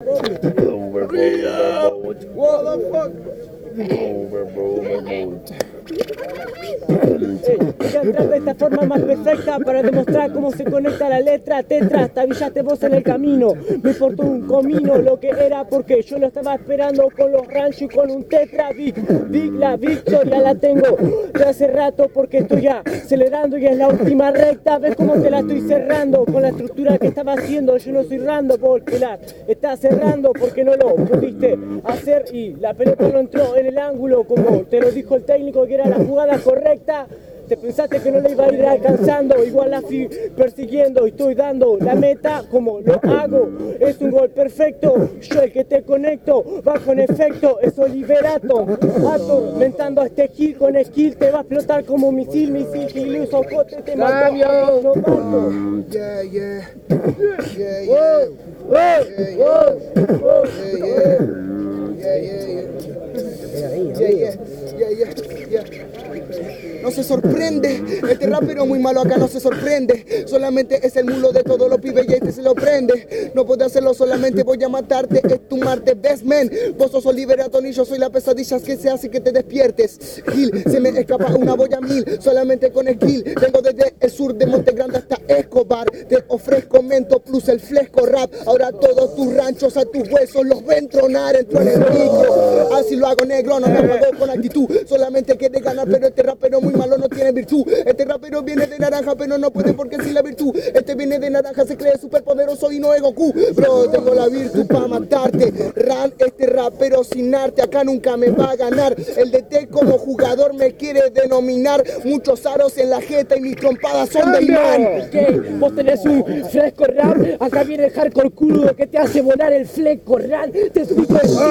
What the fuck? Voy a entrar de esta forma más perfecta para demostrar cómo se conecta la letra tetra. Tabillaste vos en el camino, me importó un comino lo que era porque yo lo estaba esperando con los ranchos y con un tetra. Big, la victoria la tengo de hace rato porque estoy ya acelerando y es la última recta. ¿Ves cómo te la estoy cerrando? Con la estructura que estaba haciendo, yo no soy rando porque la está cerrando porque no lo pudiste hacer y la pelota no entró en el ángulo como te lo dijo el técnico que era la jugada correcta. Te pensaste que no le iba a ir alcanzando, igual la fui persiguiendo y estoy dando la meta como lo hago. Es un gol perfecto, yo el que te conecto, va con efecto, es Oliverato. Atormentando a este Gil con skill, te va a explotar como misil, Gil y Socote te mato. No mato. Yeah, yeah. Yeah, yeah. No se sorprende, este rapero muy malo acá no se sorprende. Solamente es el mulo de todos los pibes y este se lo prende. No puede hacerlo solamente, voy a matarte, es tu Marte best man. Vos sos Oliverato y yo soy la pesadilla que se hace que te despiertes. Gil, se me escapa una boya mil, solamente con skill. Vengo desde el sur de Monte Grande hasta Escobar. Te ofrezco mento plus el fresco rap. Ahora todos tus ranchos a tus huesos los ven tronar en el micro. Así lo hago negro, no me apago con actitud. Solamente quiere ganar, pero este rapero muy malo no tiene virtud. Este rapero viene de naranja, pero no puede porque sin la virtud. Este viene de naranja, se cree súper poderoso y no es Goku. Bro, tengo la virtud para matarte. Ran, este rapero sin arte, acá nunca me va a ganar. El DT como jugador me quiere denominar. Muchos aros en la jeta y mis trompadas son de imán. Okay, vos tenés un fresco rap, acá viene el hardcore crudo que te hace volar el fleco rap. Te explico el estilo,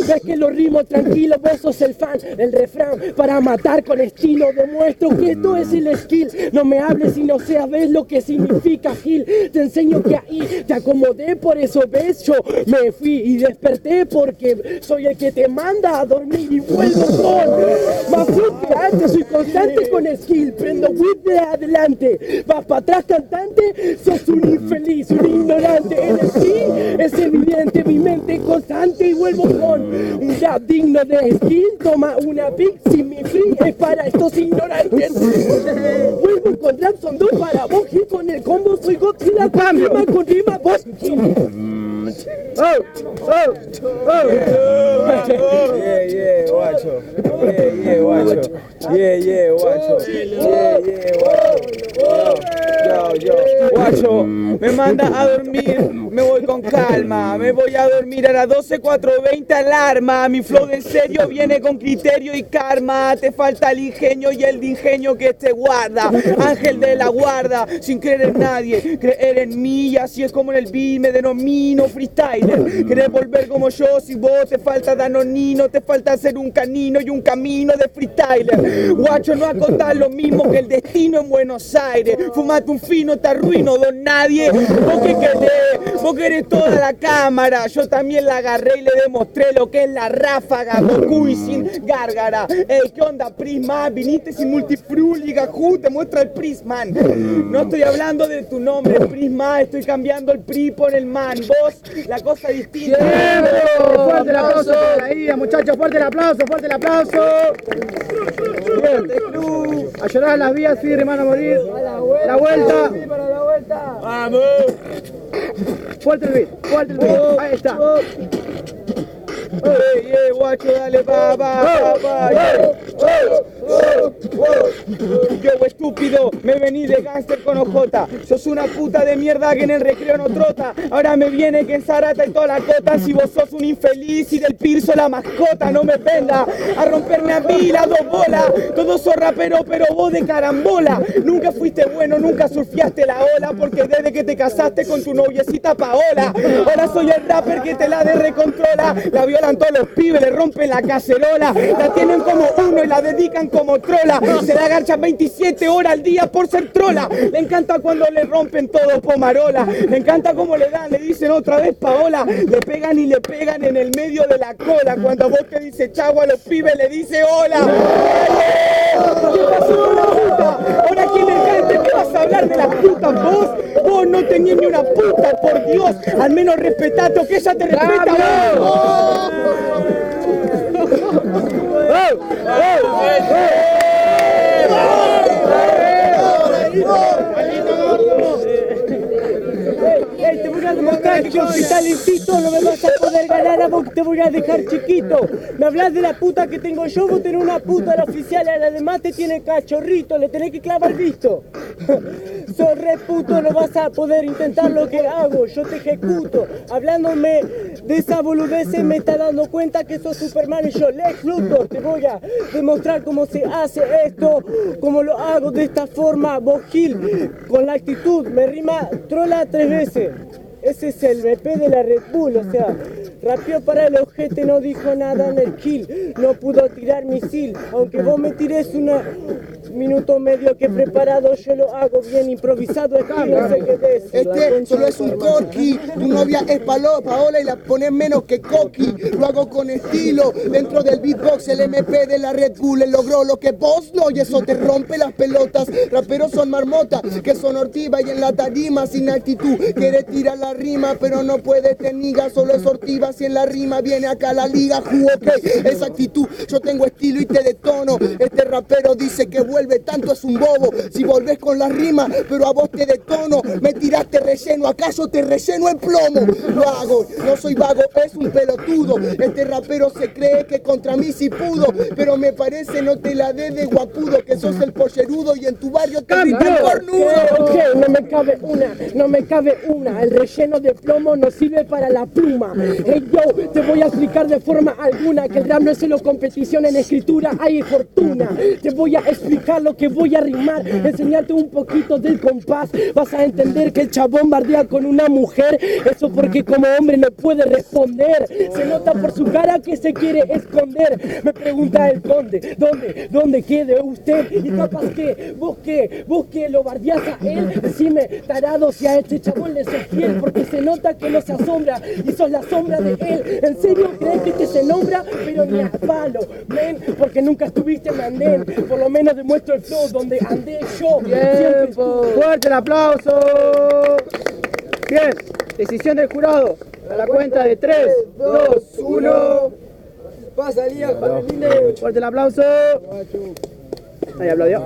ves que lo rimo tranquilo, vos sos el fan del refrán. Para matar con estilo demuestro que esto es el skill. No me hables si no sabes lo que significa Gil. Te enseño que ahí te acomodé, por eso ves, yo me fui y desperté porque soy el que te manda a dormir y vuelvo con más fuerte antes, soy constante con skill, prendo whip de adelante, vas para atrás cantante, sos un infeliz, un ignorante, el skill es evidente, mi mente constante y vuelvo con un rap digno de skill, toma una pic, si mi free es para estos ignorantes, vuelvo con rap, son dos para vos, y con el combo soy Godzilla, rima con rima, vos Yeah, guacho. Guacho. Guacho. Yo. Guacho, me manda a dormir, me voy con calma, me voy a dormir a las 12:4:20 alarma. Mi flow de serio viene con criterio y karma. Te falta el ingenio y el de ingenio que te guarda. Ángel de la guarda, sin creer en nadie, creer en mí. Y así es como en el beat me denomino freestyler. Querés volver como yo, si vos te falta danonino, te falta ser un canino y un camino de freestyler. Guacho, no acotar lo mismo que el destino en Buenos Aires. Fumate un fino, te arruino, don nadie. Vos que querés, vos querés toda la cámara. Yo también la agarré y le demostré lo que es la ráfaga. Goku y sin gárgara. Ey, ¿qué onda, Prisma? Viniste sin multifrul y Gajú, te muestra el Prisman. No estoy hablando de tu nombre, Prisma, estoy cambiando el PRI por el man. Vos, la cosa distinta. Fuerte el aplauso por ahí, muchachos, fuerte el aplauso, fuerte el aplauso. A llorar a las vías, sí, hermano, a morir. La vuelta. ¡Vamos! Fuerte el beat, ahí está. Guacho, dale, va. Yo, estúpido, me vení de gánster con ojota. Sos una puta de mierda que en el recreo no trota. Ahora me viene que en Zarata y toda la cota. Si vos sos un infeliz y del Pirso la mascota, no me venga a romperme a mí las dos bolas. Todos sos raperos, pero vos de carambola. Nunca fuiste bueno, nunca surfeaste la ola, porque desde que te casaste con tu noviecita Paola. Ahora soy el rapper que te la de recontrola. La violan todos los pibes, le rompen la cacerola. La tienen como uno y la dedican como trola. Se la agarchan 27 horas al día por ser trola. Le encanta cuando le rompen todo pomarola. Le encanta como le dan, le dicen otra vez Paola. Le pegan y le pegan en el medio de la cola. Cuando vos te dice chavo a los pibes le dice hola. ¿Qué pasó, la puta? Ahora quién es gente, ¿qué vas a hablar de las putas vos no tenías ni una puta, por Dios. Al menos respetato, que ella te respeta vos. Te voy a demostrar que con tu talentito no me vas a poder ganar, a vos te voy a dejar chiquito. Me hablas de la puta que tengo yo, vos tenés una puta, la oficial, a la demás te tiene cachorrito, le tenés que clavar visto. Sos re puto, no vas a poder intentar lo que hago, yo te ejecuto. Hablándome de esa boludez me está dando cuenta que sos Superman y yo Lex Luthor. Te voy a demostrar cómo se hace esto, cómo lo hago de esta forma. Vos Gil, con la actitud, me rima trola 3 veces. Ese es el BP de la Red Bull, o sea, rapeó para el ojete, no dijo nada en el kill, no pudo tirar misil, aunque vos me tires una minuto medio que preparado, yo lo hago bien improvisado, estilo, no sé qué decir. Este solo es un corky, tu novia es Paola y la pones menos que Coqui, lo hago con estilo, dentro del beatbox, el MP de la Red Bull, él logró lo que vos no, y eso te rompe las pelotas, raperos son marmotas, que son ortiva y en la tarima sin actitud, quiere tirar la rima, pero no puede teniga, solo es ortiva, si en la rima viene acá la liga, ok, esa actitud, yo tengo estilo y te detono, este rapero dice que vuelve tanto, es un bobo, si volvés con la rima, pero a vos te detono, me tiraste relleno, acaso te relleno en plomo, lo hago, no soy vago, es un pelotudo, este rapero se cree que contra mí sí pudo, pero me parece no te la dé de guapudo, que sos el pollerudo y en tu barrio te gritan cornudo. Ok, no me cabe una, el relleno de plomo no sirve para la pluma. Hey yo, te voy a explicar de forma alguna que el rap no es solo competición, en escritura hay fortuna. Te voy a explicar lo que voy a rimar, enseñarte un poquito del compás. Vas a entender que el chabón bardea con una mujer, eso porque como hombre no puede responder. Se nota por su cara que se quiere esconder. Me pregunta el conde, ¿dónde quede usted? Y capaz que vos que lo bardeás a él, decime tarado si a este chabón le sos fiel, porque se nota que no se asombra y sos la sombra de él. ¿En serio crees que te se nombra? Pero ni a palo, men, porque nunca estuviste en andén. Por lo menos demuestro el flow donde andé yo. Tiempo. Fuerte el aplauso. Bien, decisión del jurado. A la cuenta de 3, 2, 1. Pasaría, Fuerte el aplauso. Ahí aplaudió.